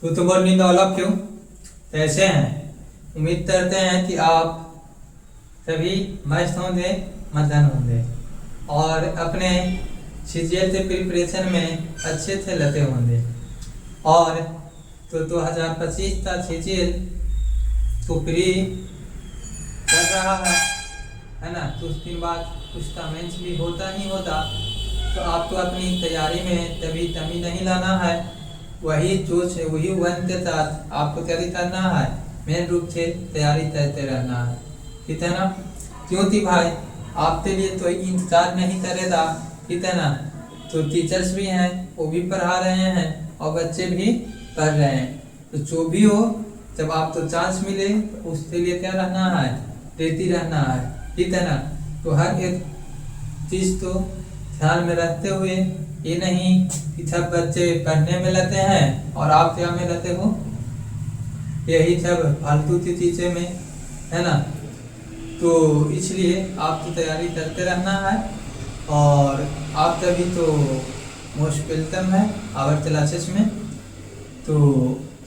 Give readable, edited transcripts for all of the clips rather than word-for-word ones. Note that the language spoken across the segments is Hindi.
तो good morning all of you. कैसे हैं? उम्मीद करते हैं कि आप सभी मस्त होंगे, मगन होंगे और अपने सीजीएल के प्रिपरेशन में अच्छे से लगे होंगे। और तो 2025 का सीजीएल तो प्री चल रहा है ना। कुछ दिन बाद कुछ मेंस भी होता ही होता, तो आपको अपनी तैयारी में तभी कमी नहीं लाना है। वही जोश है, वही वन के साथ आपको तैयारी करना है। मेन रूप से तैयारी करते रहना है, ठीक है ना। क्योंकि भाई आपके लिए तो इंतजार नहीं करेगा, ठीक है ना। तो टीचर्स भी हैं, वो भी पढ़ा रहे हैं और बच्चे भी पढ़ रहे हैं। तो जो भी हो, जब आपको चांस मिले तो उसके लिए क्या रहना है, देती रहना है, ठीक है ना। तो हर एक चीज़ तो ध्यान में रखते हुए, ये नहीं कि सब बच्चे पढ़ने में लगे हैं और आप क्या में लगे हो, यही सब फालतू की चीज़ें में, है ना। तो इसलिए आपको तैयारी करते रहना है और आप तभी तो मोस्ट वेलकम है आवर क्लासेस में। तो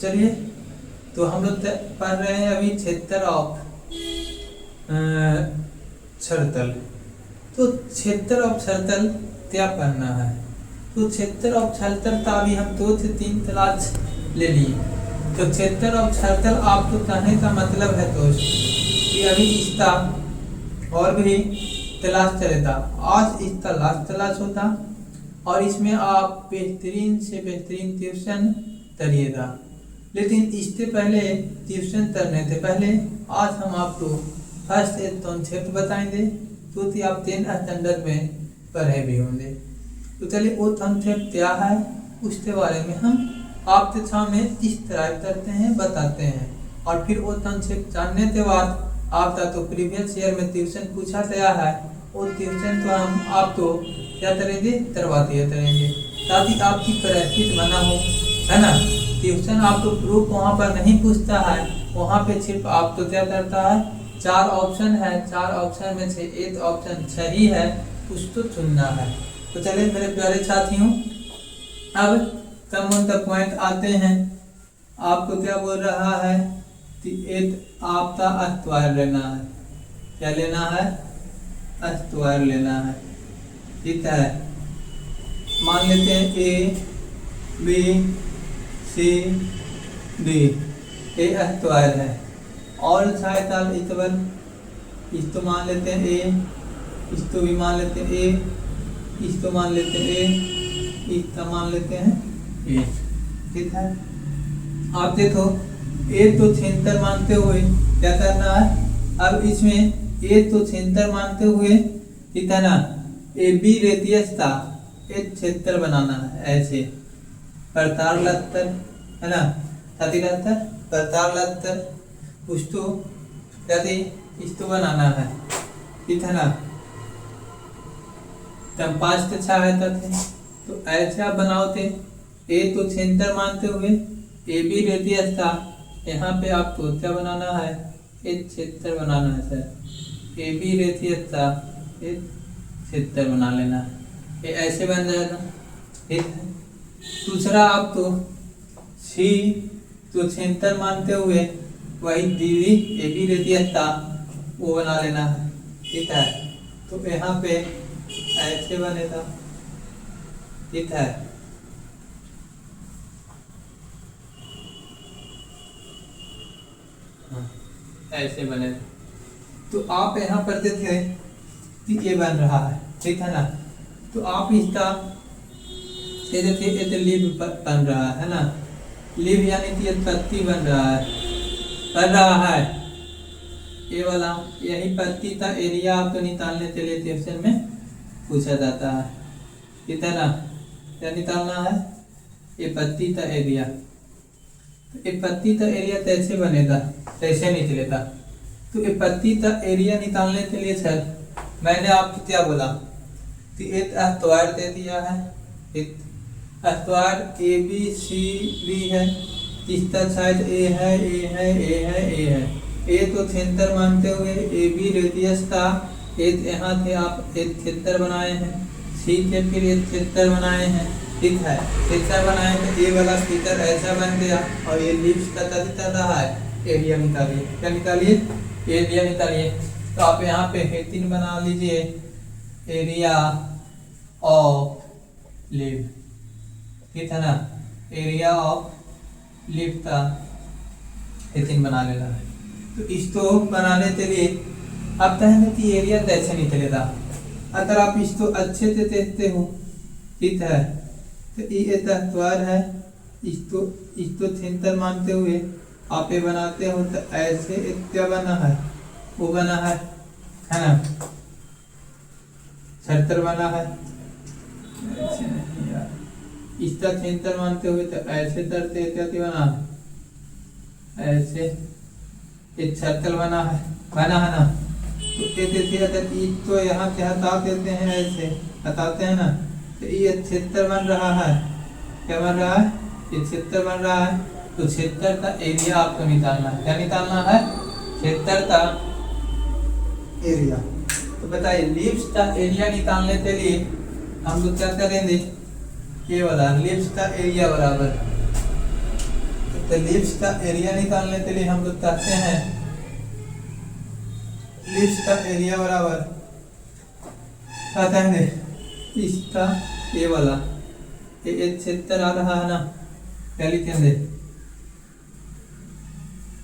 चलिए, तो हम लोग पढ़ रहे हैं अभी क्षेत्र ऑफ सर्कल। तो क्षेत्र ऑफ सर्कल क्या पढ़ना है? तो क्षेत्र ऑफ सर्कल का अभी हम 2 से 3 क्लास ले लिए। तो क्षेत्र ऑफ सर्कल आपको कहने का मतलब है दोस्त कि अभी इसका और भी क्लास चलेगा। आज इसका लास्ट क्लास होता और इसमें आप बेहतरीन से बेहतरीन ट्यूशन करिएगा। लेकिन इससे पहले ट्यूशन करने से पहले आज हम आपको फर्स्ट एक कॉन्सेप्ट बताएंगे, क्योंकि आप 10 स्टैंडर्ड में पढ़े भी होंगे। तो चलिए, वो कॉन्सेप्ट क्या है उसके बारे में हम आपके सामने इस तरह करते हैं, बताते हैं। और फिर वो कॉन्सेप्ट जानने के बाद आपका तो प्रीवियस ईयर में ट्यूशन पूछा गया है, वो ट्यूशन तो हम आपको क्या करेंगे, करवाते करेंगे, ताकि आपकी प्रैक्टिस बना हो, है ना। ट्यूशन आपको प्रूफ वहाँ पर नहीं पूछता है, वहाँ पे सिर्फ आपको क्या करता है, 4 ऑप्शन है, 4 ऑप्शन में से एक ऑप्शन सही है, उसको चुनना है। तो चलिए मेरे प्यारे साथियों, अब कम ऑन द पॉइंट आते हैं। आपको क्या बोल रहा है कि एक आपका अस्क्वायर लेना है। क्या लेना है? अस्क्वायर लेना है, ठीक है। मान लेते हैं ए बी सी डी, ए अस्क्वायर है। और शायद इक्वल, इसको मान लेते हैं ए, इसको भी मान लेते हैं ए, इसको मान लेते हैं ए, इसका मान लेते हैं ए, ठीक है। आप देखो, ए तो सेंटर मानते हुए क्या करना है, अब इसमें ए तो सेंटर मानते हुए, ठीक है ना, ए बी रेडियस का एक क्षेत्र बनाना है। ऐसे प्रतार लत्तर, है ना, प्रतार लत्तर उसको यदि इसको बनाना है, ठीक है ना। तब 5 से 6 रहता थे, तो ऐसे आप बनाओ थे। ए तो सेंटर मानते हुए, ए बी रेडियस था, यहाँ पे आपको क्या बनाना है, एक क्षेत्र बनाना है सर। ए बी रेडियस था, एक क्षेत्र बना लेना है, ये ऐसे बन जाएगा, ठीक है। दूसरा आपको सी तो सेंटर मानते हुए वही डी ए बी रेडियस था, वो बना लेना है, ठीक है। तो यहाँ पे ऐसे बनेगा, ठीक है। ऐसे बने, तो आप यहाँ पर देखते कि ये बन रहा है, ठीक है ना। तो आप इसका ये देखिए, ये तो लीव बन रहा है ना, लीव यानी कि ये पत्ती बन रहा है, ये वाला यही पत्ती का एरिया आपको निकालने के लिए क्वेश्चन में पूछा जाता है, ठीक है ना। क्या निकालना है, ये पत्ती का एरिया। तो ये पत्ती का एरिया कैसे बनेगा, कैसे निकलेगा? तो ये पत्ती का एरिया निकालने के लिए सर मैंने आपको क्या बोला कि एक स्क्वायर दे दिया है, एक square A B C D है, इसका साइड ए है, ए है, ए है, ए है। ए तो सेंटर मानते हुए ए बी रेडियस का एक यहाँ थे आप एक क्षेत्र बनाए हैं, सी से फिर एक क्षेत्र बनाए हैं, ठीक है। क्षेत्र बनाए तो ये वाला क्षेत्र ऐसा बन गया और ये लिप्स का चल रहा है। एरिया निकालिए, क्या निकालिए? एरिया निकालिए। तो आप यहाँ पे हेडिंग बना लीजिए, एरिया ऑफ लिप, ठीक है ना? एरिया ऑफ लिप का हेडिंग बना लेना है। तो इसको बनाने के लिए आप कहेंगे कि एरिया कैसे निकलेगा? अगर आप इसको अच्छे से देखते हो, ठीक है, तो ये तत्वार है, इसको सेंटर मानते हुए आप ये बनाते हो तो ऐसे एक क्या बना है? वो बना है ना? सर्कल बना है। ऐसे नहीं यार, इसका सेंटर मानते हुए तो ऐसे करते इत्यादि बना है, ऐसे एक सर्कल बना है ना? तो तो यहाँ से हटा देते हैं, ऐसे हटाते हैं ना, तो ये क्षेत्र बन रहा है। क्या बन रहा है? ये क्षेत्र बन रहा है। तो क्षेत्र का एरिया आपको निकालना है। क्या निकालना है? क्षेत्र का एरिया। तो बताइए, लिप्स का एरिया निकालने के लिए हम लोग क्या करेंगे? ये वाला लिप्स का एरिया बराबर, तो लिप्स का एरिया निकालने के लिए हम लोग कहते हैं लिप्स का एरिया बराबर क्या कहेंगे? इसका ये वाला ये क्षेत्र आ रहा है ना, क्या लिखेंगे?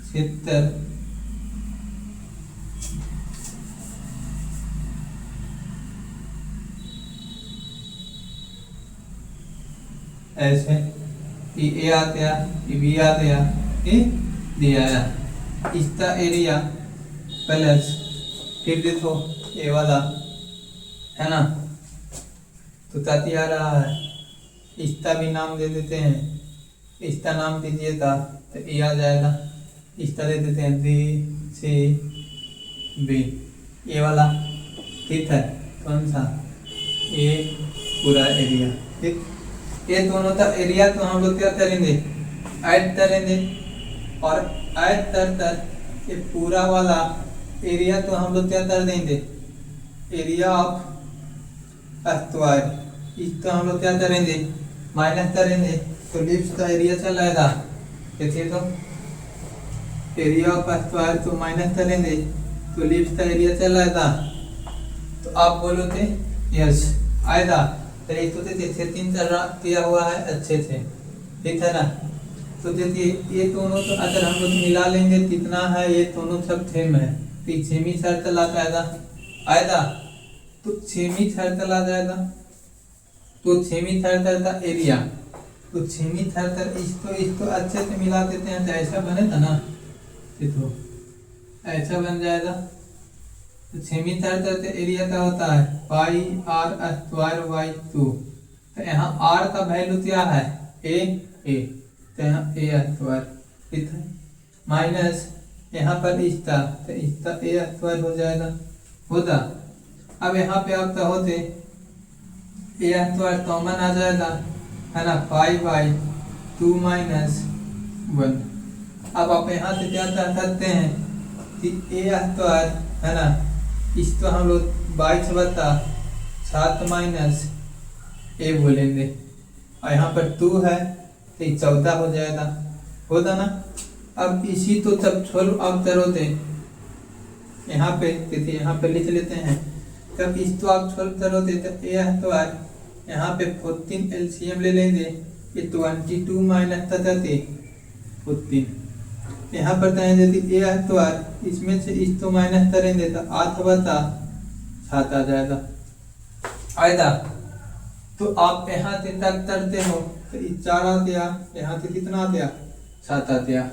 क्षेत्र ऐसे ए आ गया, ये बी आ गया, ये डी आया। इसका एरिया प्लस फिर देखो ये वाला है ना, तो ताती आ रहा है। इसका भी नाम दे देते हैं, इसका नाम दीजिएगा तो ये आ जाएगा। इसका दे देते हैं डी सी बी, ये वाला, ठीक है? कौन सा? ये पूरा एरिया, ठीक। ये दोनों का एरिया तो हम लोग क्या करेंगे? ऐड करेंगे, और ऐड कर ये पूरा वाला एरिया तो हम लोग क्या कर देंगे? एरिया ऑफ स्क्वायर, इसका हम लोग क्या करेंगे? माइनस करेंगे। तो लिप्स का एरिया चल आएगा, देखिए तो एरिया ऑफ स्क्वायर तो माइनस करेंगे तो लिप्स का एरिया चल आएगा। तो आप बोलोगे यस आएगा। तो एक तो देखिए 3 किया हुआ है अच्छे से, ठीक है ना? तो देखिए ये दोनों तो अगर हम लोग मिला लेंगे कितना है, ये दोनों सब सेम है, तो 6वीं सर्कल आ जाएगा। तो 6वीं सर्कल आ जाएगा। तो 6वीं सर्कल का एरिया, तो 6वीं सर्कल इसको अच्छे से मिला देते हैं तो ऐसा बनेगा ना, देखो ऐसा बन जाएगा। तो 6वीं सर्कल का एरिया क्या होता है? पाई आर स्क्वायर बाई 2। तो यहाँ आर का वैल्यू क्या है? ए, तो यहाँ ए स्क्वायर, ठीक है, माइनस यहाँ पर इसका, तो इसका ए स्क्वायर हो जाएगा, होगा। अब यहाँ पे आपका होते ए स्क्वायर कॉमन आ जाएगा, है ना? Pi by 2 minus 1। अब आप यहाँ से क्या कर सकते हैं कि ए स्क्वायर, है ना, इसको हम लोग 22/7 माइनस ए बोलेंगे, और यहाँ पर 2 है तो 14 हो जाएगा, होगा ना? अब इसी तो तब सोल्व आप करोगे, यहाँ पे देखिए, यहाँ पे लिख लेते हैं। तब इसको आप सोल्व करोगे तो ए स्क्वायर, यहाँ पे 14 एलसीएम ले लेंगे, ये 22 माइनस 14, यहाँ पर कहेंगे यदि ए स्क्वायर, इसमें से इसको माइनस करेंगे तो 8/7 आ जाएगा, आएगा। तो आप यहाँ से तक करते हो तो 4 आ गया, यहाँ से कितना आ गया? 7 आ गया।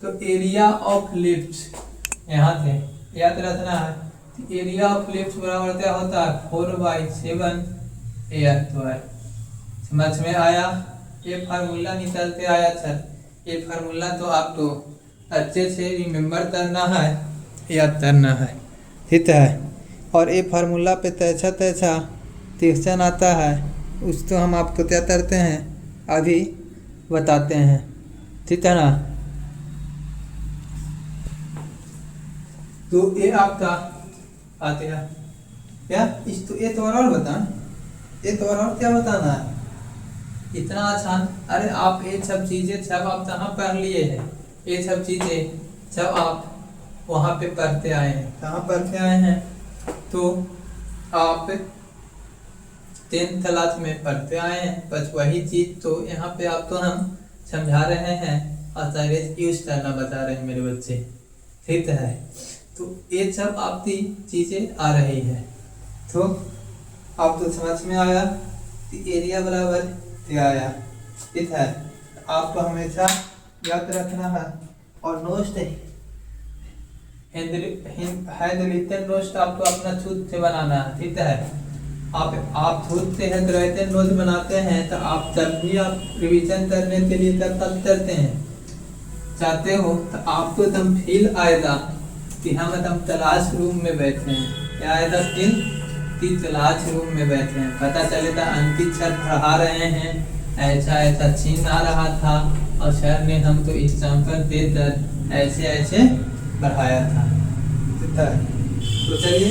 तो एरिया ऑफ लिप्स यहाँ से याद रखना है, एरिया ऑफ लिप्स बराबर क्या होता है? 4/7 ए स्क्वायर। समझ में आया? ये फार्मूला निकलते आया सर। ये फार्मूला तो आपको अच्छे से रिमेम्बर करना है, याद करना है, ठीक है? और ये फार्मूला पे तैसा क्वेश्चन आता है, उसको हम आपको क्या करते हैं अभी बताते हैं, ठीक है ना? तो ये आपका आते हैं क्या? इस तो ये तो और बता, ये तो और क्या बताना है? इतना आसान। अरे आप ये सब चीजें जब आप कहाँ पढ़ लिए हैं, ये सब चीजें जब आप वहाँ पे पढ़ते आए हैं, कहाँ पढ़ते आए हैं, तो आप 10th क्लास में पढ़ते आए हैं। बस वही चीज तो यहाँ पे आपको हम समझा रहे हैं और सारे यूज करना बता रहे हैं मेरे बच्चे, ठीक है। तो ये सब आपकी चीजें आ रही है, तो आपको समझ में आया कि एरिया बराबर क्या आया, ठीक है। आपको हमेशा याद रखना है और नोस्ट नोस्ट आपको अपना खुद से बनाना है, ठीक है। आप खुद से हैंडराइटिंग नोट बनाते हैं तो आप जब भी आप रिवीजन करने के लिए जब तक करते हैं चाहते हो तो आपको एकदम फील आएगा कि हम एकदम क्लास रूम में बैठे हैं। क्या आएगा फील कि क्लास रूम में बैठे हैं। पता चले था अंकित सर पढ़ा रहे हैं, ऐसा ऐसा सीन आ रहा था और सर ने हमको एग्जाम्पल देकर ऐसे ऐसे पढ़ाया था। तो चलिए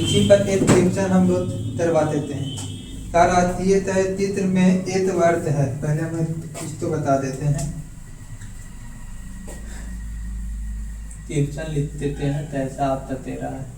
इसी पर एक क्वेश्चन हम लोग करवा देते हैं। तारातीय चित्र में एक वर्ग है, पहले हम इसको बता देते हैं। क्वेश्चन लिख देते हैं कैसा आपका तेरा है।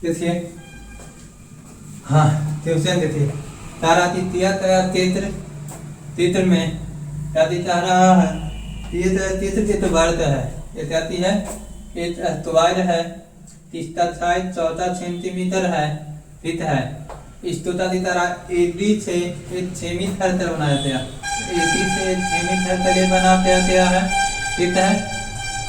देखिए, हाँ क्वेश्चन देखिए। तारातीय चित्र चित्र में क्या दिखा रहा है, ये चित्र चित्र वर्ग है। ये क्या है, एक स्क्वायर है, इसका साइज 14 सेंटीमीटर है, ठीक है। इस्तोताची तारा एडी से एक छेमी थरथर बनाया गया, एडी से एक छेमी थरथर बनाया गया है, ठीक है।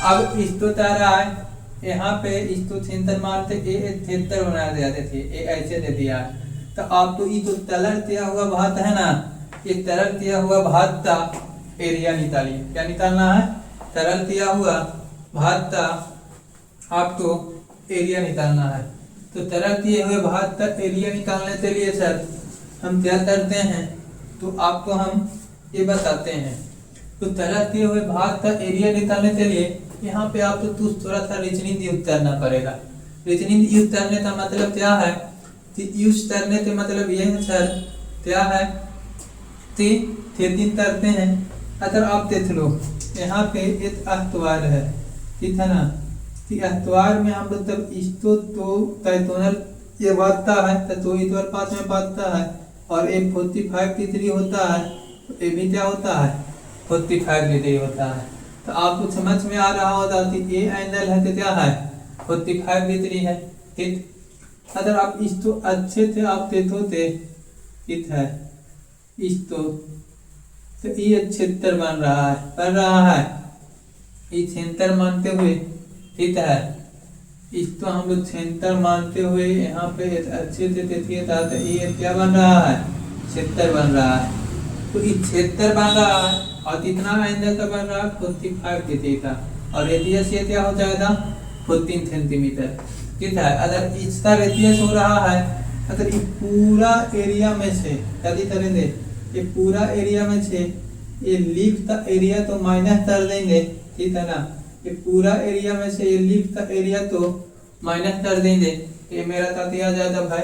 अब इस्तो तारा है यहाँ पे इस्तो सेंटर मारते ए थेतर बनाया गया थे, ए ऐसे दे दिया है। तो आपको ये तो तलर दिया हुआ भात है ना, ये तरल दिया हुआ भात का एरिया निकालिए। क्या निकालना है? तरल दिया हुआ भात का आपको एरिया निकालना है। तो तरल दिए हुए भात का एरिया निकालने के लिए सर हम क्या करते हैं, तो आपको हम ये बताते हैं। तो तरल दिए हुए भात का एरिया निकालने के लिए यहाँ पे आपको थोड़ा सा रीजनिंग यूज करना पड़ेगा। रीजनिंग यूज करने का मतलब क्या है? यूज करने के मतलब ये है सर, क्या है? तीन करते हैं। अगर आप देख लो यहाँ पे एक अस्तवार है, ठीक है ना, अस्तवार में हम लोग जब इस्तो तो तैतोनल ये बांटता है तो इतवार 5 में बांटता है और एक 45 डिग्री होता है, तो ये भी क्या होता है? 45 डिग्री होता है। तो आपको समझ में आ रहा होगा कि ये एंगल है तो क्या है? 45 डिग्री है, ठीक। अगर आप इस्तो अच्छे से आप देखो थे, ठीक है, इस्तो तो ये क्षेत्र बन रहा है, ये सेंटर मानते हुए, ठीक है, इसको हम लोग सेंटर मानते हुए यहाँ पे अच्छे से देखिए था, तो ये क्या बन रहा है? क्षेत्र बन रहा है। तो ये क्षेत्र बन रहा है और कितना एंगल का बन रहा है? 45 डिग्री का, और रेडियस ये क्या हो जाएगा? 14 सेंटीमीटर, ठीक है। अगर इसका रेडियस हो रहा है, अगर ये पूरा एरिया में से यदि करेंगे, ये पूरा एरिया में से ये लीफ का एरिया तो माइनस कर देंगे, ठीक है ना, ये पूरा एरिया में से ये लीफ का एरिया तो माइनस कर देंगे, ये मेरा था दिया जाएगा भाई,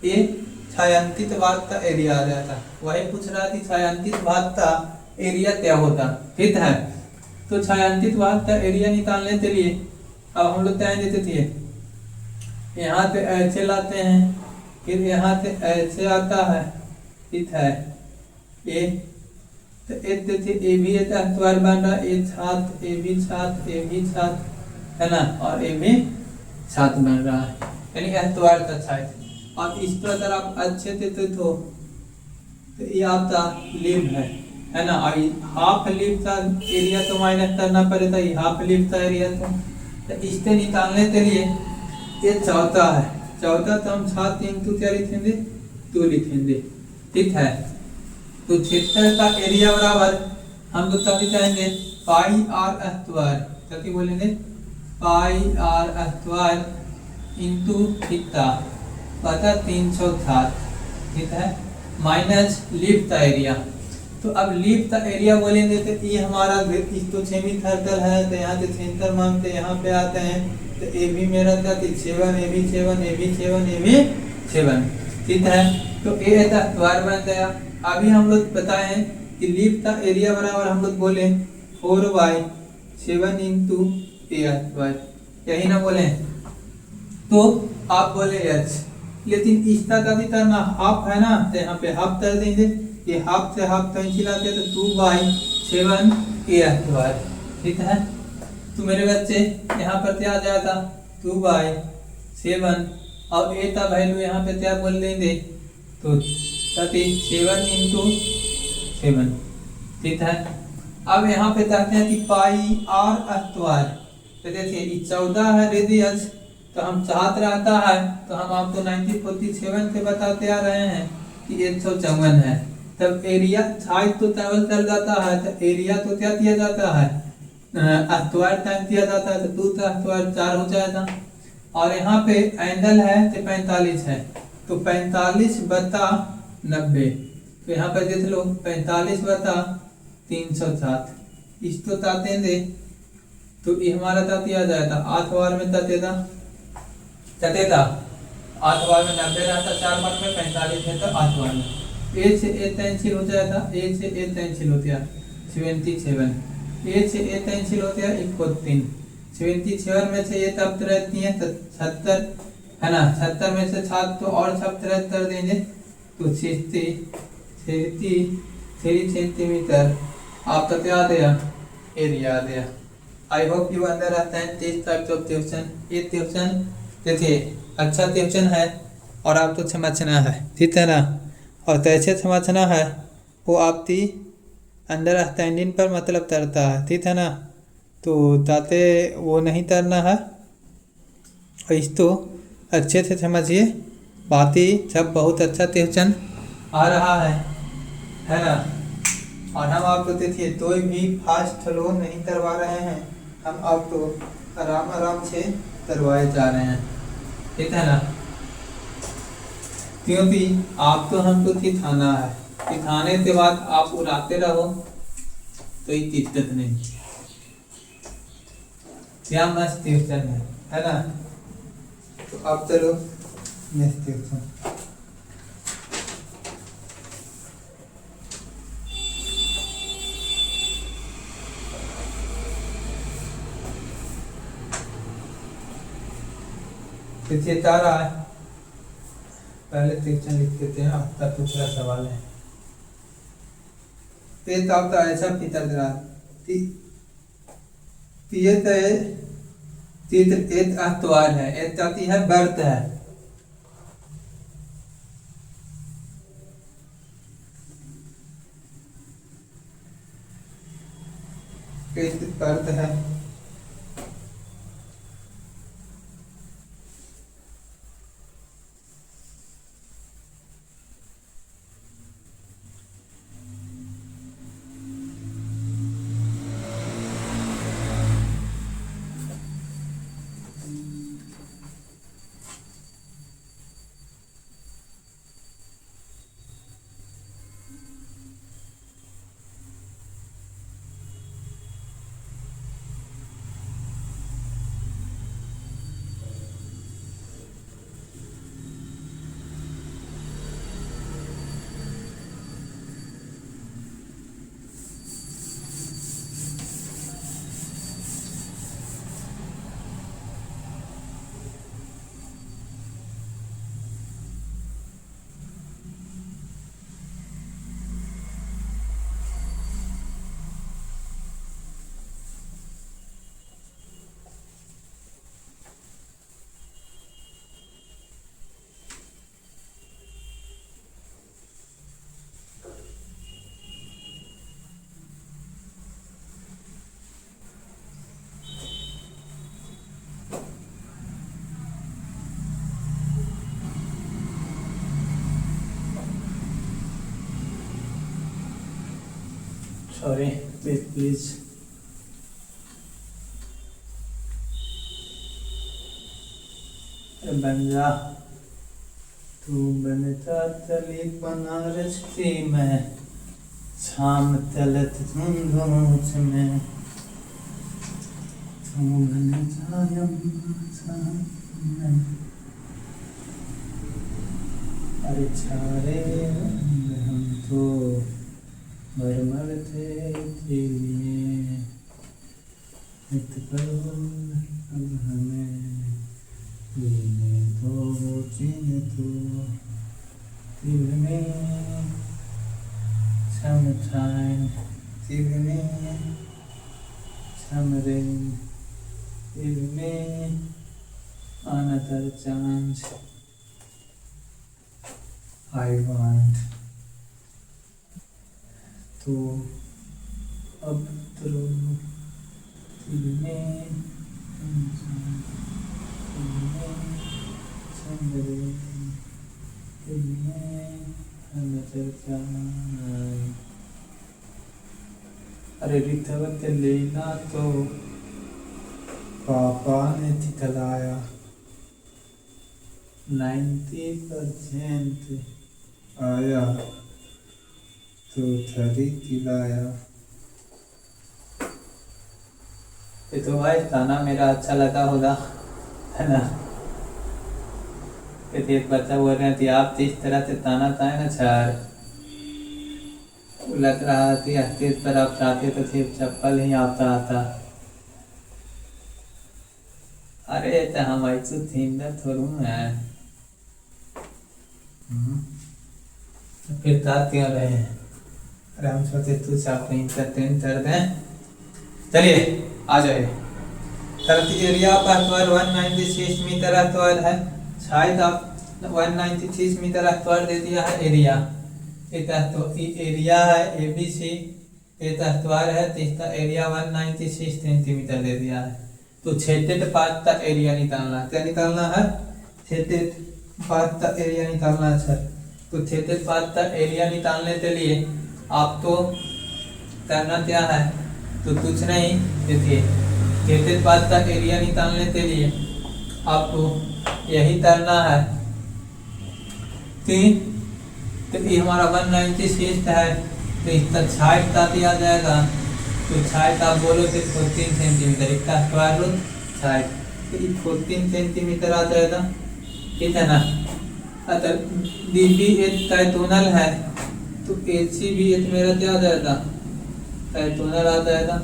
ये छायांकित भाग का एरिया आ जाता। वही पूछ रहा थी छायांकित भाग का एरिया क्या होता, ठीक है। तो छायांकित भाग का एरिया निकालने के लिए अब हम लोग क्या देते थे, यहाँ पे ऐसे लाते हैं, फिर यहाँ से ऐसे आता है, ठीक है, ये तो एक देखिए ए भी एक अस्तवार बन रहा है, ए साथ ए भी साथ है ना, और ए भी साथ बन रहा है, यानी अस्तवार का साइड। और इस पर अगर आप अच्छे से तो ये आपका लीफ है ना, और हाफ लीफ का एरिया तो माइनस करना पड़ेगा, ये हाफ लीफ का एरिया तो इससे निकालने के लिए ये चौथा है, चौथा तो हम 7 इंटू क्या लिखेंगे? 2 लिखेंगे, ठीक है। तो क्षेत्र का एरिया बराबर हम लोग कभी कहेंगे पाई आर अस्तवार, क्या बोलेंगे? पाई आर अस्तवार इंटू थीटा बटा 360, ठीक है, माइनस लीफ का एरिया। तो अब लीफ का एरिया बोलेंगे तो ये हमारा तो सेमी सर्कल है, तो यहाँ से सेंटर मानते यहाँ पे आते हैं, तो ए भी मेरा था 7, ए भी 7, ए भी 7, ए भी 7, ठीक है। तो ए अस्तवार बन गया। अभी हम लोग बताए कि लीफ का एरिया बराबर हम लोग बोले 4/7 इंटू ए अस्तवार, यही ना बोले, तो आप बोले एच, लेकिन इसका का भी करना हाफ है ना, तो यहाँ पे हाफ कर देंगे, ये हाफ से हाफ कैंसिल आते तो 2/7 ए अस्तवार, ठीक है। तो मेरे बच्चे यहाँ पर क्या आ जाएगा? 2/7 और ए का वैल्यू यहाँ पे क्या बोल देंगे? तो 7 इंटू 7, ठीक है। अब यहाँ पे कहते हैं कि पाई आर अस्तवार, तो देखिए 14 है रेडियस, तो हम चाहत रहता है, तो हम आपको 1947 से बताते आ रहे हैं कि 154 है। तब एरिया साइड तो ट्रेवल कर जाता है, तो एरिया तो क्या दिया जाता है? अस्तवार टाइम दिया जाता है, तो 2 का अस्तवार 4 हो जाएगा। और यहाँ पे एंगल है तो 45 है, तो 45/90, तो यहाँ पर देख लो 45/360, इसको ताते दे तो ये हमारा ताती आ जाएगा 8 बार में ततेदा 8 बार में 90 रहता, 4 बार में 45 है, तो 8 बार में ए से ए कैंसिल हो जाएगा, ए से ए कैंसिल होता है 77, ए से ए कैंसिल होता है 31, 77 में से ये तब रहती है 70 है ना, 70 में से 7 तो और 70 कर देंगे, तो 3 सेंटीमीटर आपका क्या आ गया? एरिया आ गया। आई होप यू अंदर आता है 30 टाइप्स ऑफ क्वेश्चन। ये क्वेश्चन देखिए अच्छा क्वेश्चन है, और आप तो समझना है, ठीक है ना। और कैसे समझना है वो आप ती अंदर स्टैंडिंग पर मतलब तरता है, ठीक है ना। तो ताते वो नहीं तरना है, और इसको अच्छे से समझिए। बातें सब बहुत अच्छा क्वेश्चन आ रहा है ना। और हम आपको देखिए कोई भी फास्ट फ्लो नहीं करवा रहे हैं, हम आपको आराम आराम से करवाए जा रहे हैं, ठीक है ना। क्योंकि आप तो हमको सिखाना है, सिखाने के बाद आप उड़ाते रहो तो ये दिक्कत नहीं। क्या मस्त ट्यूशन है ना। तो अब चलो नेक्स्ट ट्यूशन। देखिए क्या रहा है, पहले ट्यूशन लिख देते हैं, आपका दूसरा सवाल है। पेट आपका ऐसा पितर रहा चित्र एक अस्तवार है, एक जाति है बर्त है। बर्त है, सॉरी प्लीज। बन जा तू बनता तली बनारस की मैं, शाम तलत धुंधुच में तू बन जायम में। अरे छारे हम तो मरमर थे लिए, नित पल अब हमें जीने दो जीने दो। Give me some time, give me some rain, give me another chance. I want to up through. Give me some rain, give me another chance. अरे रिथवत लेना तो पापा ने दिखलाया, 90% आया तो 30 खिलाया। ये तो भाई गाना मेरा अच्छा लगा होगा, है ना। कि एक बच्चा बोल रहे थे आप जिस तरह से ताना ताए ना छार, लग रहा थी हस्ते पर आप चाहते तो सिर्फ चप्पल ही आता आता। अरे तो हम ऐसे थींदर थोड़ू है, फिर तात क्यों रहे हैं। अरे हम सोचे तू चाप इंटरटेन कर दें। चलिए आ जाए। धरती एरिया पर 196 मीटर है, शायद आप 193 मीटर अस्तवार दे दिया है एरिया। एरिया है ABC, ये अस्तवार है तो इसका एरिया 196 सेंटीमीटर दे दिया है। तो क्षेत्रित पार्ट का एरिया निकालना, क्या निकालना है? क्षेत्रित पार्ट का एरिया निकालना है सर। तो क्षेत्रित पार्ट का एरिया निकालने के लिए आपको करना क्या है? तो कुछ नहीं, देखिए क्षेत्रित पार्ट का एरिया निकालने के लिए आपको यही करना है कि तो ये हमारा 196 है तो इसका 60 का दिया जाएगा। तो 60 आप बोलो तो 14 सेंटीमीटर, इसका स्क्वायर रूट 60, तो ये 14 सेंटीमीटर आ जाएगा, ठीक है ना। अगर DB एक कैटोनल है तो AC भी एक मेरा क्या आ जाएगा? कैटोनल आ जाएगा,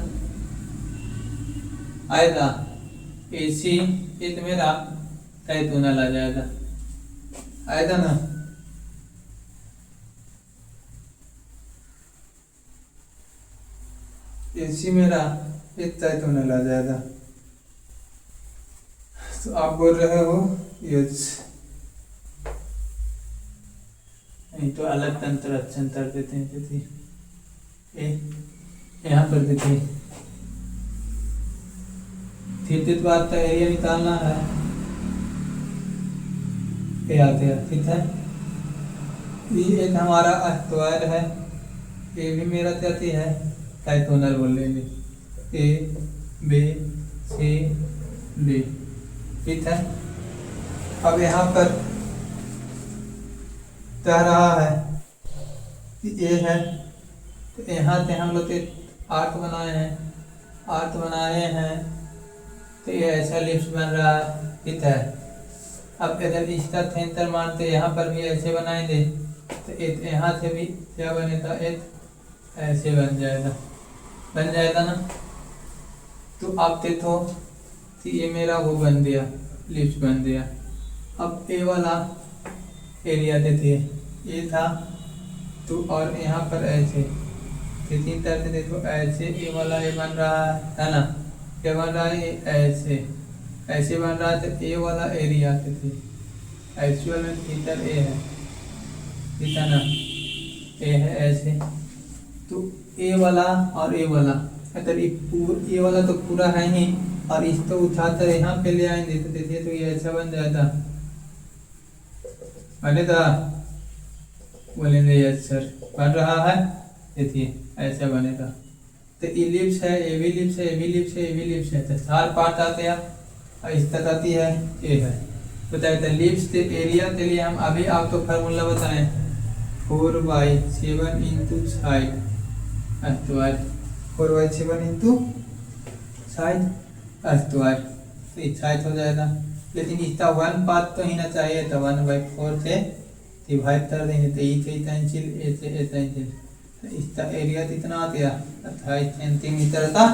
आएगा। AC एक मेरा कैटोनल आ जाएगा, आएगा ना। AC मेरा एक कैटोनल आ जाएगा। तो आप बोल रहे हो यस, नहीं तो अलग तंत्र अच्छंतर देते हैं। देखिए यहाँ पर देखिए क्षेत्रित पार्ट का एरिया निकालना है, ये आ गया, ठीक है। ये एक हमारा अस्तवार है, ये भी मेरा क्या है? कैटोनल बोल लेंगे, ABCD, ठीक है। अब यहाँ पर कह रहा है कि A है तो यहाँ से हम लोग आर्क बनाए हैं तो ये ऐसा लिफ्ट बन रहा है, ठीक है। अब अगर इसका सेंटर मानते यहाँ पर भी ऐसे बनाएंगे तो एक यहाँ से भी क्या बनेगा? एक ऐसे बन जाएगा ना। तो आप देखो कि ये मेरा वो बन गया, लिफ्ट बन गया। अब ए वाला एरिया देखिए, ये था तो और यहाँ पर ऐसे तीन तरह से देखो, ऐसे ए वाला ये बन रहा है ना, क्या बन रहा है? ऐसे बन रहा है। तो ए वाला एरिया देखिए, एक्चुअल में इधर ए है, ठीक है ना, ए है ऐसे। तो ए वाला और ए वाला अगर ए वाला तो पूरा है ही, और इसको उठाकर यहाँ पे ले आएंगे तो देखिए तो ये ऐसा बन जाता, बनेगा? बोलेंगे यस सर, बन रहा है, देखिए ऐसा बनेगा। तो इलिप्स है, एबी लिप्स है, एबी लिप्स है, एबी लिप्स है, तो 4 पार्ट आते हैं और इस तक आती है ए है। बताए तो लिप्स के एरिया के लिए हम अभी आपको फार्मूला बताएं, 4/7 इंटू साइड अस्तवार, 4/7 इंटू साइड अस्तवार, तो साइड हो जाएगा। लेकिन इसका 1 पार्ट तो ही ना चाहिए, तो 1/4 से डिवाइड कर देंगे तो ई 3 इंचिल इंचिल, तो इसका एरिया कितना आ गया? 28 सेंटीमीटर का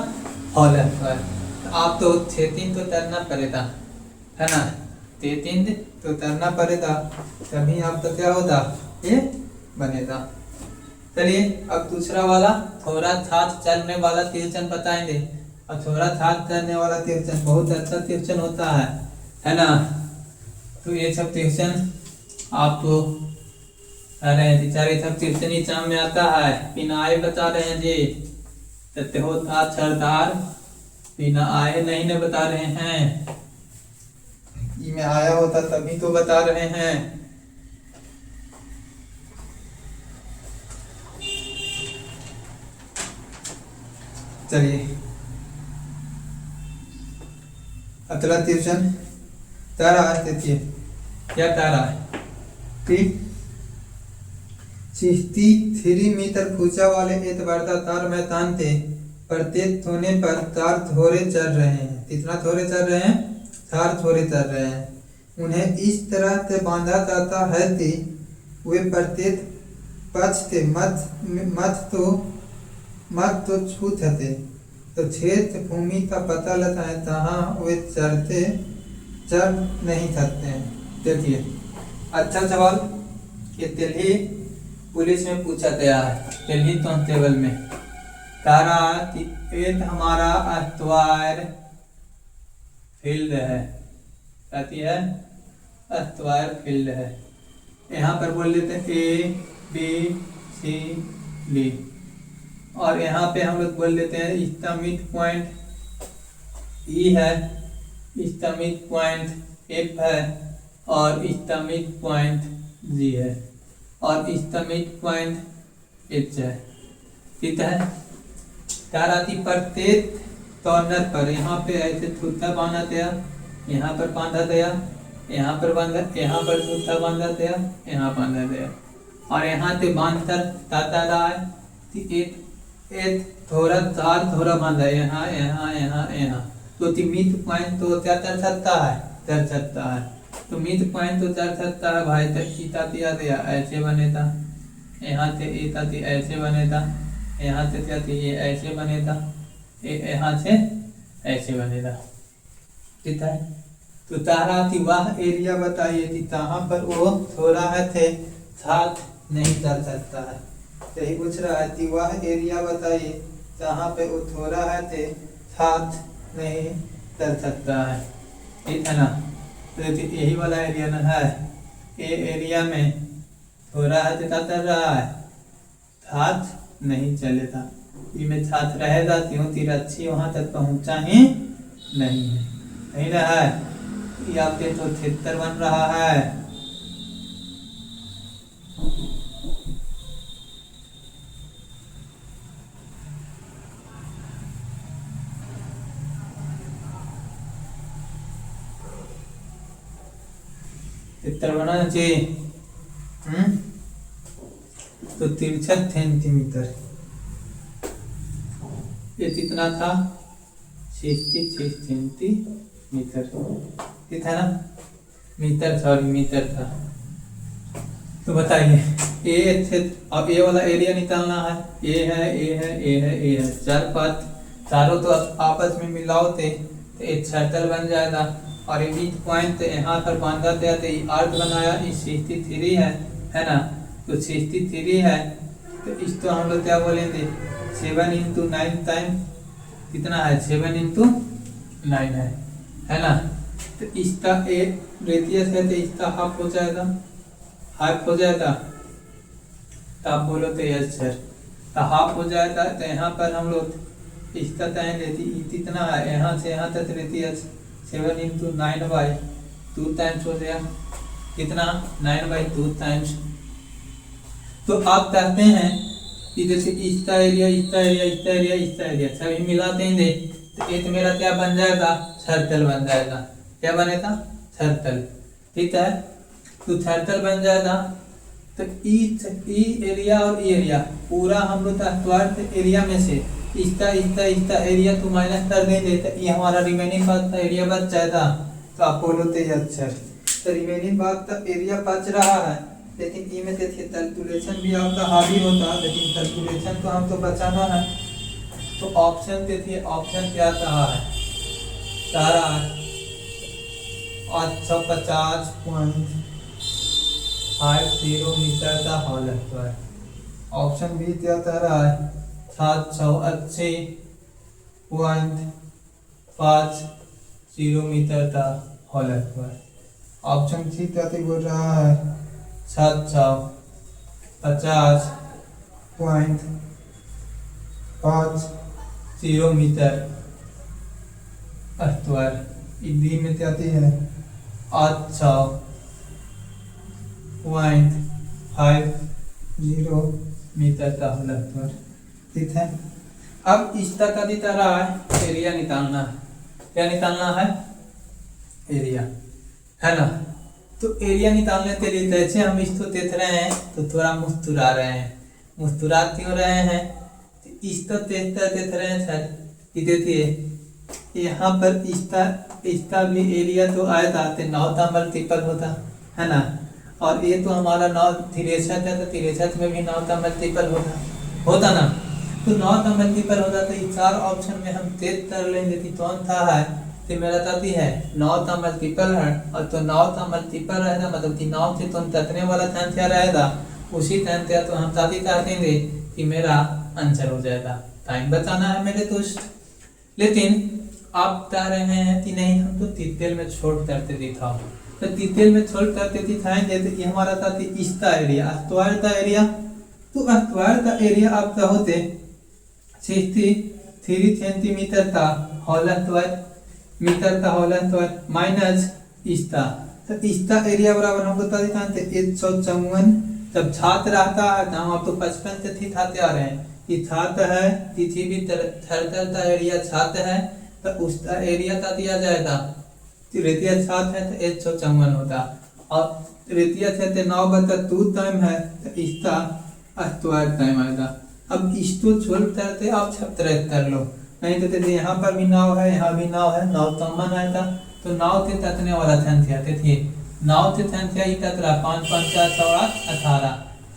होल स्क्वायर। तो आप तो 6-3 तो करना पड़ेगा, है ना, 3 तो करना पड़ेगा, तभी आपका क्या होगा? ये बनेगा। चलिए अब दूसरा वाला थोड़ा साथ चलने वाला तिरछन बताएंगे। और थोड़ा साथ चलने वाला तिरछन बहुत अच्छा तिरछन होता है ना। तो ये सब तिरछन आपको अरे बेचारे सब तिरछन एग्जाम में आता है। बिना आए बता रहे हैं जी, सत्य होता सरदार, बिना आए नहीं न बता रहे हैं, ये में आया होता तभी तो बता रहे हैं। चलिए अगला तिरछन तारा है, देखिए क्या तारा है, ठीक 63 मीटर ऊंचा वाले एक वर्ताकार मैदान थे, प्रत्येक होने पर 4 थोड़े चल रहे हैं। कितना थोड़े चल रहे हैं? 4 थोड़े चल रहे हैं। उन्हें इस तरह से बांधा जाता है कि वे प्रत्येक पक्ष के मत तो छू थे, तो क्षेत्र भूमि का पता लगता है जहाँ वे चढ़ नहीं सकते हैं। देखिए अच्छा सवाल, ये दिल्ली पुलिस में पूछा गया है, दिल्ली कांस्टेबल में। तारा एक हमारा अस्तवार फील्ड है, कहती है स्क्वायर फील्ड है। यहाँ पर बोल देते हैं ए बी सी डी, और यहाँ पे हम लोग बोल देते हैं इसका मिड पॉइंट ई है, इसका मिड पॉइंट एफ है, और इसका मिड पॉइंट जी है, और इसका मिड पॉइंट एच है। ठीक है, ताराती प्रत्येक कॉर्नर पर यहाँ पे ऐसे सूता बांधा गया, यहाँ पर बांधा गया, यहाँ पर बांधा, यहाँ पर सूता बांधा गया, यहाँ बांधा गया, और यहाँ से बांधकर ताता रहा है एक थोड़ा चार थोड़ा बांधा है, यहाँ यहाँ यहाँ यहाँ, तो मिड पॉइंट तो क्या कर सकता है, कर सकता है। तो मिड पॉइंट तो कर सकता है भाई, तक सीता दिया गया ऐसे बने था, यहाँ से इता थी ऐसे बने था, यहाँ से क्या थी ये ऐसे बने था, यहाँ से ऐसे बने था। ठीक है, तो तारा थी वह एरिया बताइए कि कहाँ पर वो थोड़ा है थे साथ नहीं कर सकता है। यही पूछ रहा है कि वह एरिया बताइए जहाँ पे वो थोड़ा है थे साथ नहीं कर सकता है। ठीक है ना, तो यही वाला एरिया ना है, ये एरिया में थोड़ा है क्या कर रहा है, साथ नहीं चलेगा, इसमें छात्र रहेगा क्यों तिरछी वहां तक पहुंचा ही नहीं है, नहीं रहा है, या फिर तो क्षेत्र बन रहा है। चित्र बनाना चाहिए। तो 63 सेंटीमीटर, ये कितना था, 66 सेंटीमीटर। ठीक है ना, मीटर, सॉरी मीटर था। तो बताइए ये क्षेत्र, अब ये वाला एरिया निकालना है, ये है, ये है, ये है, ये है, चार पाँच चारों तो आपस में मिलाओ थे तो एक सर्कल बन जाएगा, और ये बीच पॉइंट यहाँ पर बांधा गया तो ये आर्क बनाया, ये 63 है ना, तो 63 है, तो इसको हम लोग क्या बोलेंगे, 7 इंटू 9 टाइम कितना है, 7 इंटू 9 है ना। तो इसका एक रेडियस है तो इसका हाफ हो जाएगा, हाफ हो जाएगा, तो आप बोलो तो यस सर, तो हाफ हो जाएगा। तो यहाँ पर हम लोग इसका टाइम लेती कितना है, यहाँ से यहाँ तक रेडियस 7 इंटू 9/2 टाइम्स हो गया, कितना 9/2 टाइम्स। तो आप कहते हैं कि जैसे इसका एरिया, इसका एरिया, इसका एरिया, इसका एरिया सभी मिला देंगे तो एक मेरा क्या बन जाएगा, सर्कल बन जाएगा। क्या बनेगा, सर्कल। ठीक है, तो सर्कल बन जाएगा। तो ई एरिया और ई एरिया पूरा हम लोग स्क्वायर एरिया में से इसका एरिया तो माइनस कर देंगे तो ये हमारा रिमेनिंग पार्ट का एरिया बच जाएगा। तो आप बोलोते अच्छा, तो रिमेनिंग पार्ट का एरिया बच रहा है, लेकिन ई में देखिए कैलकुलेशन भी आपका हावी होता, लेकिन कैलकुलेशन तो हमको बचाना है। तो ऑप्शन देखिए, ऑप्शन क्या कहा है, सारा 850.50 मीटर का हॉल है। ऑप्शन बी क्या कह रहा है, 780.50 मीटर का हॉल है। ऑप्शन सी क्या बोल रहा है, 750.50 मीटर स्क्वायर। डी में क्या है, 800.50 मीटर का हॉल स्क्वायर। ठीक है, अब इसका का दिखा रहा है, एरिया निकालना है। क्या निकालना है, एरिया, है ना। तो एरिया निकालने के लिए जैसे हम इसको देख रहे हैं तो थोड़ा मुस्कुरा रहे हैं। मुस्कुरा क्यों रहे हैं, तो इसको देख रहे हैं सर कि देखिए यहाँ पर इसका भी एरिया तो आया था, 9 का मल्टीपल होता है ना, और ये तो हमारा 9 63 है, तो 63 में भी 9 का मल्टीपल होता ना। तो 9 का मल्टीपल होता तो इस 4 ऑप्शन में हम चेक कर लेंगे कि कौन सा है। तो मेरा ताती है 9 का मल्टीपल है, और तो 9 का मल्टीपल रहेगा मतलब कि 9 से तुम तकने वाला संख्या रहेगा, उसी संख्या तो हम ताती कर देंगे कि मेरा आंसर हो जाएगा। टाइम बचाना है मेरे दोस्त। लेकिन आप कह रहे हैं कि नहीं हम तो डिटेल में छोड़ करते दिखाओ, तो डिटेल में छोड़ करते दिखाएंगे। तो ये हमारा था इसका एरिया, अस्क्वायर का एरिया। तो अस्क्वायर का एरिया आपका होते 63 सेंटीमीटर था होल स्क्वायर, मीटर का होल स्क्वायर माइनस इसका। तो इसका एरिया बराबर हम बता देते हैं 154। जब छात्र रहता है तो हम आप तो 55 से थी छात्र आ रहे हैं कि छात्र है किसी भी सर्कल का एरिया छात्र है तो उसका एरिया का दिया जाएगा। तृतीय छात्र है तो 154 होता, और तृतीय छात्र 9/2 टाइम है तो इसका स्क्वायर टाइम आएगा। अब इसको छोड़ करते आप सब्ट्रैक्ट कर लो, नहीं तो देखिए यहाँ पर भी 9 है, यहाँ भी 9 है, 9 कॉमन आएगा तो 9 से ततने वाला संख्या देखिए 9 से संख्या ही ततरा 5 5 4 8 18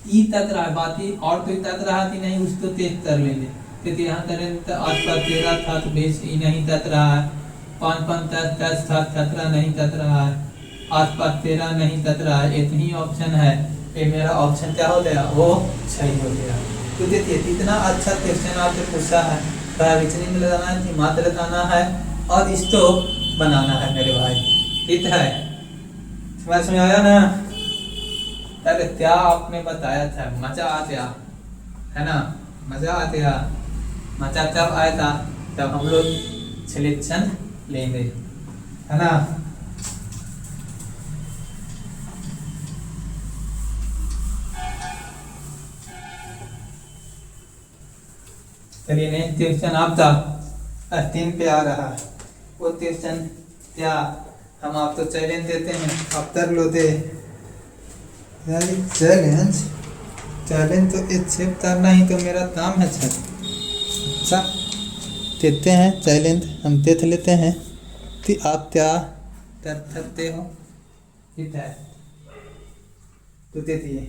ई ततरा बाकी और कोई ततरा है कि नहीं उसको टेस्ट कर लेंगे। देखिए यहाँ करें तो 8 पर 13 था तो बेस ई नहीं तत रहा है, 5 5 10 10 था 17 नहीं तत रहा है, 8 पर 13 नहीं तत रहा है। इतनी ऑप्शन है, ये मेरा ऑप्शन क्या हो गया, वो सही हो गया। तो देखिए इतना अच्छा क्वेश्चन आपसे पूछा है, विचलित लगाना है, मात्र लगाना है और इसको बनाना है मेरे भाई, ठीक है। समझ में आया ना? अरे क्या आपने बताया था, मजा आ गया है ना, मजा आ गया। मजा तब आया था जब हम लोग सिलेक्शन लेंगे, है ना। चलिए नेक्स्ट क्वेश्चन आपका 3 पे आ रहा है। वो क्वेश्चन क्या, हम आपको चैलेंज देते हैं, आप कर लो दे यार। चैलेंज चैलेंज तो एक्सेप्ट करना ही तो मेरा काम है सर। अच्छा देते हैं चैलेंज, हम देख लेते हैं कि आप क्या कर सकते हो, ठीक है। तो देखिए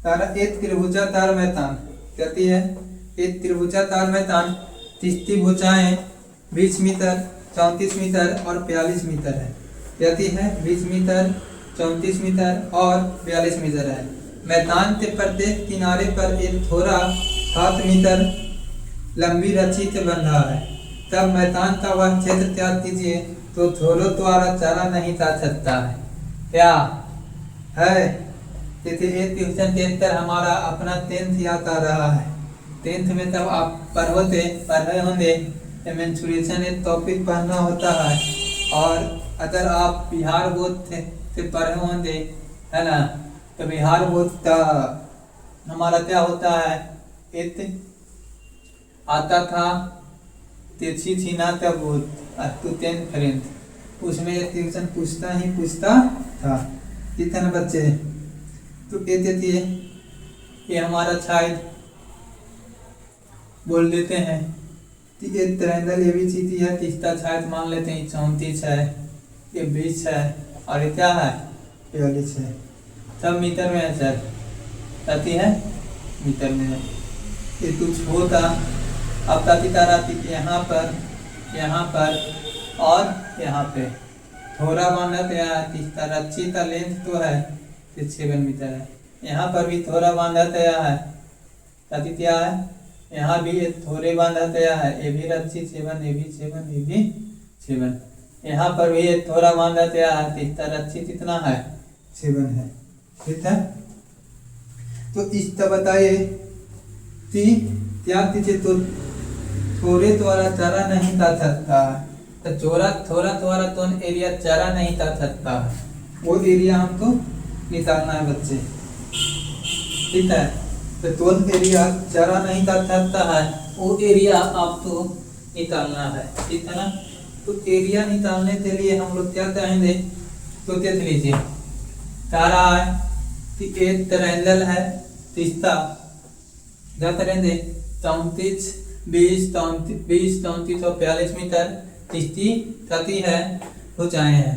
तारा एक त्रिभुजाकार मैदान कहती है, एक त्रिभुजाकार मैदान 30 भुजाएं 20 मीटर 34 मीटर और 42 मीटर है, कहती है 20 मीटर 34 मीटर और 42 मीटर है। मैदान के प्रत्येक किनारे पर एक थोड़ा 7 मीटर लंबी रस्सी से बंधा है, तब मैदान का वह क्षेत्र त्याग कीजिए तो थोड़ों द्वारा चला नहीं जा सकता है, क्या है। देखिए ट्यूशन टेंथ हमारा अपना 10th याद आ रहा है। 10th में तब आप पढ़े होंगे मेंसुरेशन एक टॉपिक पढ़ना होता है, और अगर आप बिहार बोर्ड से पढ़े होंगे, है ना, तो बिहार बोर्ड का हमारा क्या होता है, एक आता था तिरछी छीना का बोर्ड टू 10 फ्रेंड, उसमें ट्यूशन पूछता था कितने बच्चे। तो कहते थे ये हमारा शायद बोल देते हैं कि ये triangle A B C D है, तीसरा शायद मान लेते हैं 34 है, ये 20 है और ये क्या है 42 है। सब मीटर में है सर, कहती है मीटर में है। ये कुछ होता अब ताकि ताराती यहाँ पर और यहाँ पे थोड़ा बांधा गया, तीसरा रस्सी का लेंथ तो है 7 मीटर है, यहाँ पर भी थोड़ा बांधा गया है, ताकि क्या है यहाँ भी थोड़े बांधा गया है, ये भी रस्सी 7, ये भी 7, ये भी 7, यहाँ पर भी एक थोड़ा बांधा गया है, तीसरा रस्सी कितना है 7 है, ठीक है। तो इस बताइए क्या दीजिए, तो थोड़े द्वारा चरा नहीं जा सकता, तो थोड़ा द्वारा तो एरिया चरा नहीं जा सकता, वो एरिया हमको निकालना है बच्चे, ठीक है। तो टोन एरिया चरा नहीं जा सकता है, वो एरिया आपको निकालना है, ठीक है ना। तो एरिया निकालने के लिए हम लोग क्या करेंगे, तो देख लीजिए तारा है कि एक ट्रायंगल है, तीसरा क्या करेंगे 34 20 33 और 42 मीटर तीसरी प्रति है भुजाएं हैं,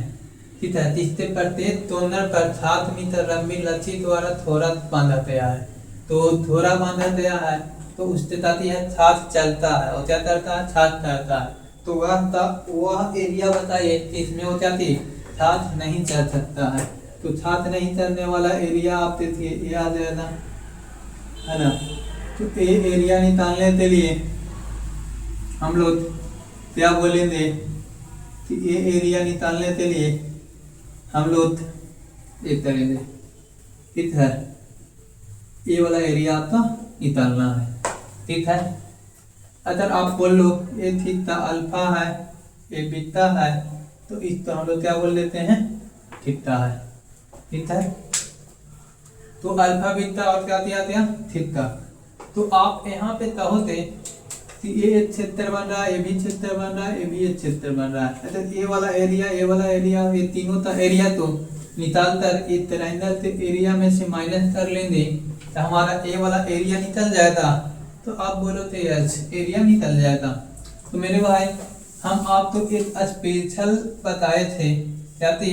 ठीक है। तीसरे प्रत्येक कोर्नर पर 7 मीटर लंबी रस्सी द्वारा थोड़ा बांधा गया है, तो थोड़ा बांधा गया है तो उससे ताती है छाछ चलता है, और क्या करता है छाछ चलता है, तो वह एरिया बताइए इसमें वो क्या थी छाछ नहीं चल सकता है। तो छाछ नहीं चलने वाला एरिया आप देखिए ये आ जाएगा, है ना। तो ये एरिया निकालने के लिए हम लोग क्या बोलेंगे कि ये एरिया निकालने के लिए हम लोग एक तरह से इधर ये वाला एरिया आपका निकालना है, ठीक है। अगर आप बोल लो ये थीटा अल्फा है, ये बीटा है, तो इसको हम लोग क्या बोल देते हैं, थीटा है, ठीक है। तो अल्फा बीटा और क्या दिया गया, थीटा। तो आप यहाँ पे कहोगे कि ये एक क्षेत्र बन रहा है, ये भी क्षेत्र बन रहा है, ये भी एक क्षेत्र बन रहा है। अच्छा ये वाला एरिया, ये वाला एरिया, ये तीनों का एरिया तो निकाल कर इस ट्रायंगल के एरिया में से माइनस कर लेंगे तो हमारा ए वाला एरिया निकल जाएगा। तो आप बोलो तो यस एरिया निकल जाएगा। तो मेरे भाई हम आपको एक स्पेशल बताए थे क्या थी,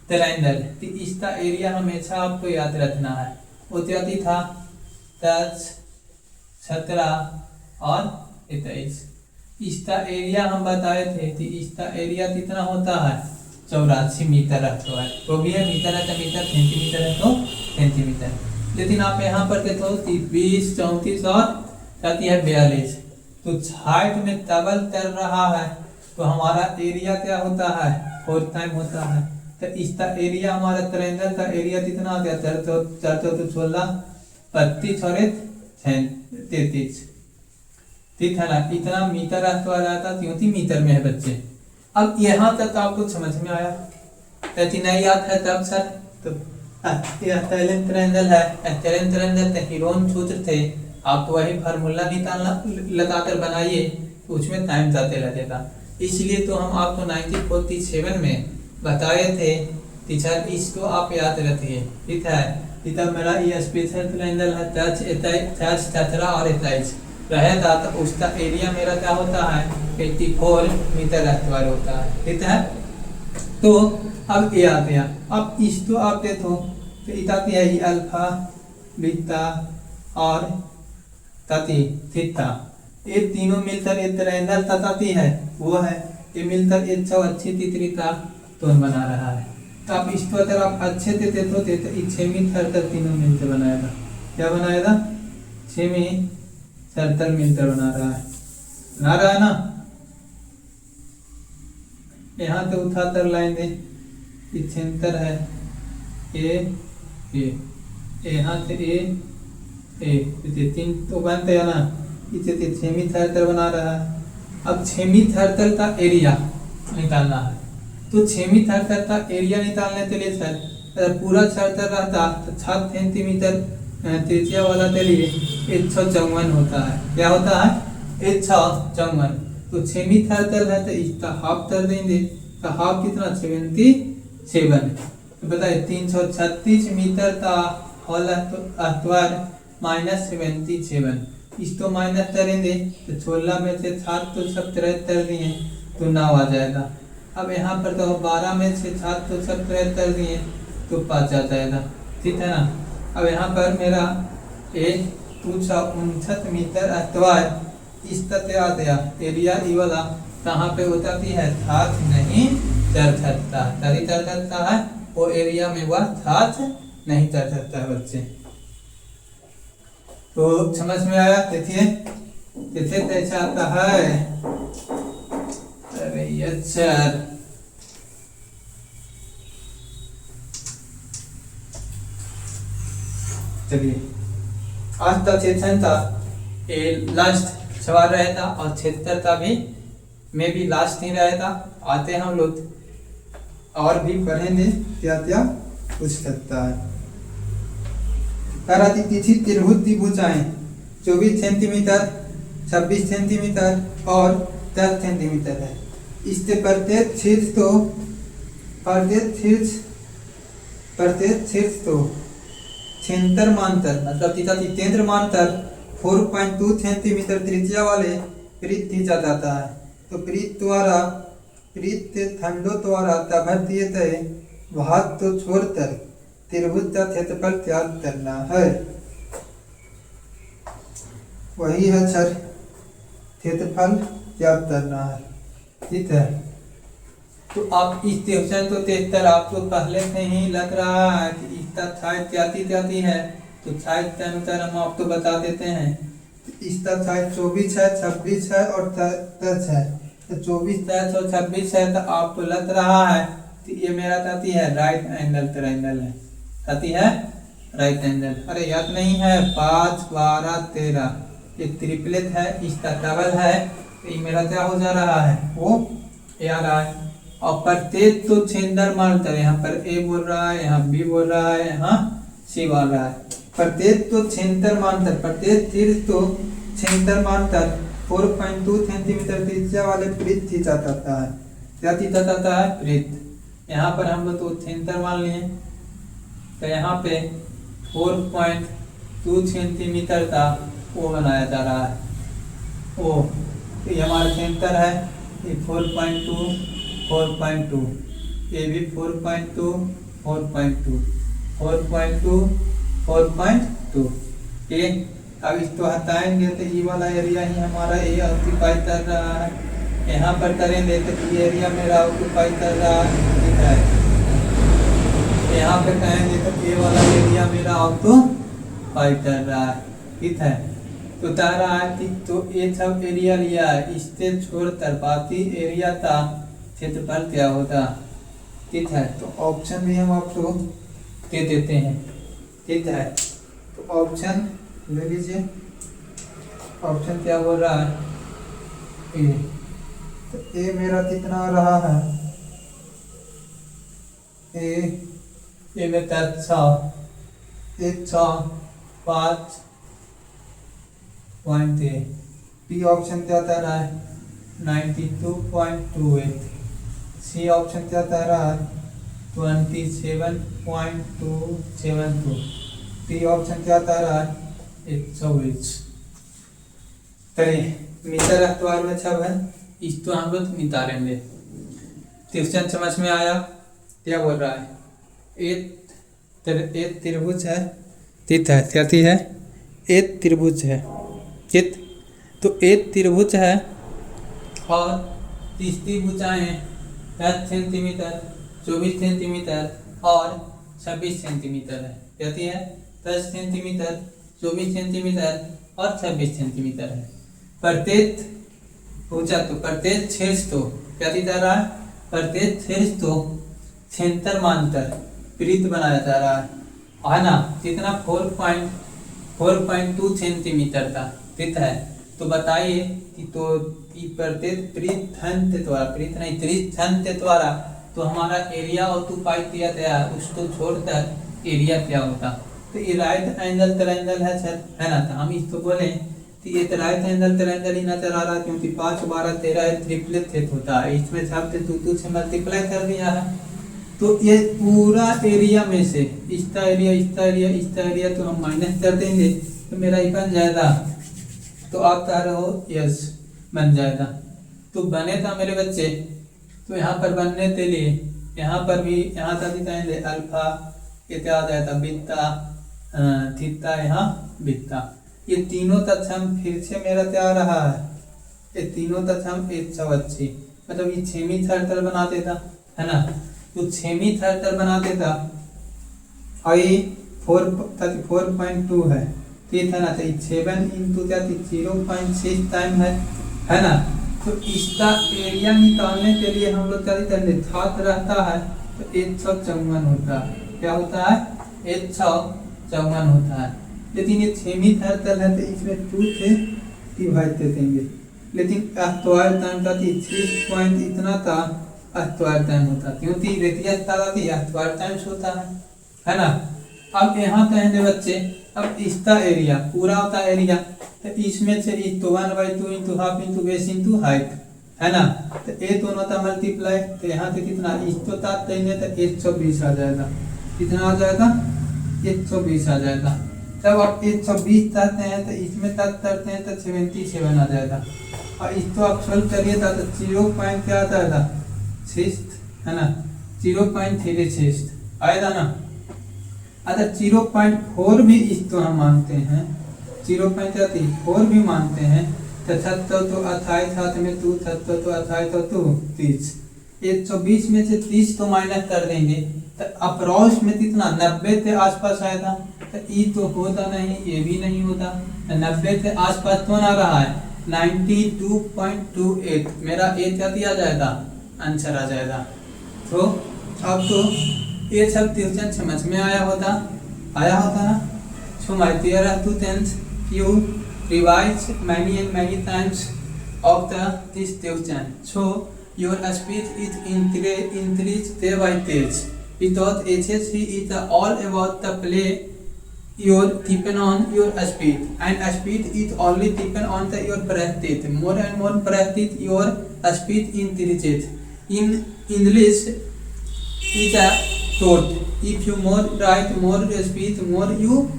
ट्रायंगल, तो इसका एरिया हमेशा आपको याद रखना है। वो क्या था 10, 17 और 21। इसका एरिया हम बताए थे कि इसका एरिया कितना होता है, 84 मीटर रहता है। वो भी है मीटर है तो मीटर, सेंटीमीटर है तो सेंटीमीटर। लेकिन आप यहाँ पर देखो 20, 34 और साथ है 42। तो 60 में डबल कर रहा है तो हमारा एरिया क्या होता है, 4 टाइम होता है। तो इसका एरिया हमारा ट्रायंगल का एरिया कितना आ गया, 416, 35 और 33, ठीक है ना। इतना मीटर आता क्योंकि मीटर में है बच्चे। अब यहाँ तक आपको समझ में आया, यदि नहीं याद है तब सर तो यह ट्रायंगल है, ट्रायंगल के हीरोन सूत्र थे, आप तो वही फार्मूला निकालना लगाकर बनाइए तो उसमें टाइम ज़्यादा लगेगा। इसलिए तो हम आपको 1947 में बताए थे टीचर, इसको आप याद रखिए, ठीक है। इधर मेरा ये स्पेशल ट्रायंगल है 10, 17 और 21 रहेगा तो उसका एरिया मेरा क्या होता है 84 मीटर स्क्वायर होता है, ठीक है। तो अब ये आते हैं, अब इसको आप देखो तो इताती है अल्फा बीटा और ताती थीटा, ये तीनों मिलकर एक ट्रायंगल तताती है, वो है ये मिलकर 180 डिग्री का कोण बना रहा है। तो आप इसको अगर आप अच्छे से देखो तो 6 सर्कल तीनों मिलकर बनाएगा, क्या बनाएगा, 6 सर्कल मिलकर बना रहा है ना। यहाँ तो उठाकर लाएंगे, सेंटर है ए, यहाँ से ए 3 तो बनते हैं ना, इसे 6वीं सर्कल बना रहा है। अब 6वीं सर्कल का एरिया निकालना है, तो 6वीं सर्कल का एरिया निकालने के लिए सर अगर पूरा सर्कल रहता तो 7 सेंटीमीटर त्रिज्या वाला के लिए 154 होता है, क्या होता है 154। तो 6वीं सर्कल है तो इसका हाफ कर देंगे, तो हाफ कितना 77। तो बताइए 336 मीटर का होल स्क्वायर माइनस 77, इसको माइनस करेंगे तो 16 में से 7 तो 77 कर दिए तो 9 आ जाएगा। अब यहाँ पर तो 12 में से 7 तो 77 कर दिए तो 5 आ जाएगा, ठीक है ना। अब यहाँ पर मेरा 259 मीटर स्क्वायर इस तरह आ गया एरिया, ई वाला कहाँ पे होता है, साथ नहीं चढ़ सकता, तभी चढ़ सकता है वो एरिया में वह साथ नहीं चढ़ सकता है बच्चे। तो समझ में आया, देखिए कैसे आता है, अरे अच्छा चलिए आज का सेशन था ये लास्ट सवाल रहेगा और 76 का भी में भी लास्ट नहीं रहेगा। आते हम लोग और भी पढ़ेंगे क्या क्या पूछ सकता है। तिथि त्रिभुज की भुजाएं 24 सेंटीमीटर, 26 सेंटीमीटर और 10 सेंटीमीटर है। इसके प्रत्येक शीर्ष तो सेंटर मतलब केंद्र मांतर 4.2 सेंटीमीटर त्रिज्या वाले वृत्त खींचा जाता है। तो वृत्त खंडों द्वारा तभर दिए गए भाग तो छोड़कर त्रिभुज का क्षेत्रफल त्याग करना है, वही है सर क्षेत्रफल त्याग करना है, ठीक है। तो आप इस क्वेश्चन को देखकर आपको पहले से ही लग रहा है कि इसका साइज जाती है, तो साइज के अनुसार हम आपको बता देते हैं। इसका साइज 24 है, 26 है और 10 है। तो 24, 10 और 26 है तो आपको लग रहा है तो ये मेरा आती है राइट एंगल ट्रायंगल है, आती है राइट एंगल। अरे याद नहीं है 5 12 13 ये ट्रिपलेट है, इसका डबल है, तो ये मेरा क्या हो जा रहा है वो ये आ रहा है। और प्रत्येक तो छेदन मानतर, यहाँ पर ए बोल रहा है, यहाँ बी बोल रहा है, यहाँ सी बोल रहा है। प्रत्येक तो छेदन मानतर, प्रत्येक तीर तो छेदन मानतर 4.2 सेंटीमीटर त्रिज्या वाले वृत्त खींचा जाता है। क्या खींचा जाता है? वृत्त। यहाँ पर हम लोग तो छेदन मान लिए, तो यहाँ पे 4.2 सेंटीमीटर का वो बनाया जा रहा है ओ, तो ये हमारा सेंटर है, ये 4.2 4.2, ये भी 4.2 4.2 4.2 4.2। ये अब इसको हटाएंगे तो ये वाला एरिया ही हमारा ये ऑक्यूपाई कर रहा है, यहाँ पर करेंगे तो ये एरिया मेरा ऑक्यूपाई कर रहा है, यहाँ पे कहेंगे तो ये वाला एरिया मेरा ऑक्यूपाई कर रहा है, ठीक है। तो बता रहा है कि तो ये सब एरिया लिया है, इससे छोड़कर बाकी एरिया का क्षेत्रफल क्या होता, ठीक है। तो ऑप्शन भी हम आपको दे देते हैं, ठीक है। तो ऑप्शन ले लीजिए, ऑप्शन क्या बोल रहा है ए, तो ए मेरा कितना रहा है ए में 6 5.8, बी ऑप्शन क्या था रहा है 92.28, सी ऑप्शन क्या था रहा है 27.272, डी ऑप्शन क्या था रहा है 120। चलिए मीटर अखबार में छब है, इस तो हम लोग नितारेंगे। क्वेश्चन समझ में आया? क्या बोल रहा है? एक त्रिभुज है, ठीक है, क्या है? एक त्रिभुज है, ठीक। तो एक त्रिभुज है और तीसरी भुजाएं 10 सेंटीमीटर 24 सेंटीमीटर और 26 सेंटीमीटर है, कहती है 10 सेंटीमीटर 24 सेंटीमीटर और 26 सेंटीमीटर है। प्रत्येक भुजा तो प्रत्येक शीर्ष तो क्या दिया जा रहा है? प्रत्येक शीर्ष तो सेंटर वृत्त बनाया जा रहा है ना, जितना 4.2 सेंटीमीटर का, ठीक है। तो बताइए कि तो प्रत्येक वृत्त द्वारा, वृत्त नहीं त्रिज्या द्वारा तो हमारा एरिया ऑक्यूपाई किया गया है, उसको छोड़कर एरिया क्या होता। तो ये राइट एंगल ट्रायंगल है सर, है ना। तो हम इसको बोले कि ये राइट एंगल ट्रायंगल ही नजर आ रहा है, क्योंकि 5 12 13 ट्रिपलेट सेट होता है, इसमें सब 2 से मल्टीप्लाई कर दिया है। तो ये पूरा एरिया में से इसका एरिया तो हम माइनस कर देंगे, तो मेरा ये बन जाएगा, तो आप कह रहे हो यस बन जाएगा। तो बने था मेरे बच्चे, तो यहाँ पर बनने के लिए यहाँ पर भी यहाँ तक दिखाएंगे अल्फा, ये क्या आ जाएगा बीटा, थीटा, यहाँ बीटा। ये तीनों तत्सम फिर से मेरा क्या आ रहा है, ये तीनों तत्सम 180, मतलब ये 6वीं सर्कल बना देता है ना। तो 6वीं सर्कल बना देता और ये 4.2 है, ठीक है ना। तो 7 इंटू क्या 0.6 टाइम है ना। तो इसका एरिया निकालने के लिए हम लोग क्या करते छात्र रहता है, तो 154 होता है, क्या होता है 154 होता है। लेकिन ये 6वीं सर्कल है, तो इसमें 2 से डिवाइड दे देंगे, लेकिन स्क्वायर टाइम का 6 पॉइंट इतना था स्क्वायर टाइम होता, क्योंकि रेडियस का स्क्वायर टाइम्स होता है ना। अब यहाँ कहेंगे बच्चे, अब इसका एरिया पूरा होता है एरिया, तो इसमें से इस तो 1/2 into half into base into height, है ना। तो ये दोनों का मल्टीप्लाई, तो यहाँ से कितना इस तो ताप देंगे तो 120 आ जाएगा, कितना आ जाएगा 120 आ जाएगा। जब आप 120 चाहते हैं तो इसमें तक करते हैं तो 77 आ जाएगा, और इसको आप सोल्व करिए तो 0 पॉइंट क्या आ जाएगा 6, है ना, 0.36 आएगा ना। अगर 0.4 भी इसको हम मानते हैं, 0.4 भी मानते हैं, तो 70 तो 28 हाथ में 2, 70 तो 28 तो 30, 120 में से 30 तो माइनस कर देंगे, तो अप्रोक्स में कितना 90 के आसपास आएगा। तो ये तो होता नहीं, ये भी नहीं होता, 90 के आसपास तो ना रहा है 92.28, मेरा ए क्या दिया जाएगा आंसर आ जाएगा। तो अब तो ये सब क्वेश्चन समझ में आया होता ना. So my dear students, you revise many and many times of this question. So your speed is increased day by day, because HSC is all about the play. Your depend on your speed, and speed is only depend on your practice. More and more practice, your speed increases. In English is a taught. If you more write, more speed, more you.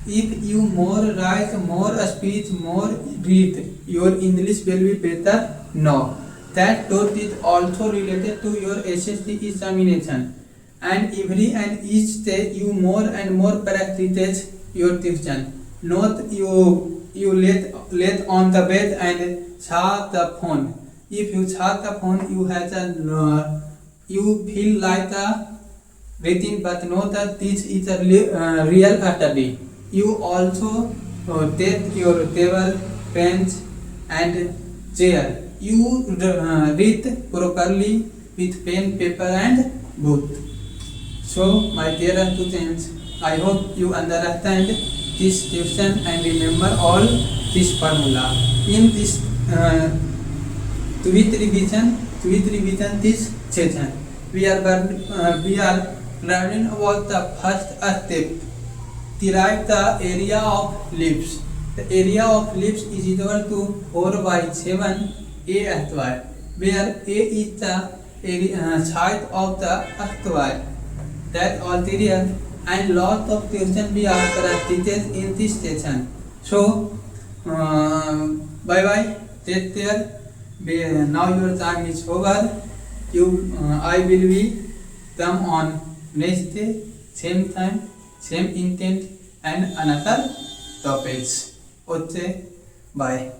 If you more write, more speed, more read, your English will be better. No, that taught is also related to your SSC examination. And every and each day you more and more practice your tuition. Not you let on the bed and charge the phone. If you charge the phone, you have you feel like a waiting, but know that this is a real study. You also take your table, bench and chair. You read properly with pen, paper and book. So my dear students, I hope you understand this question and remember all this formula. In this tweet revision this session, we are learning about the first step. Derive the area of ellipse. The area of ellipse is equal to 4 by 7 a square, where a is the side of the square. That ulterior and lot of question we are practices in this session. So bye bye, take care. Now your time is over. I will be come on next day, same time, same intent and another topics. Okay, bye.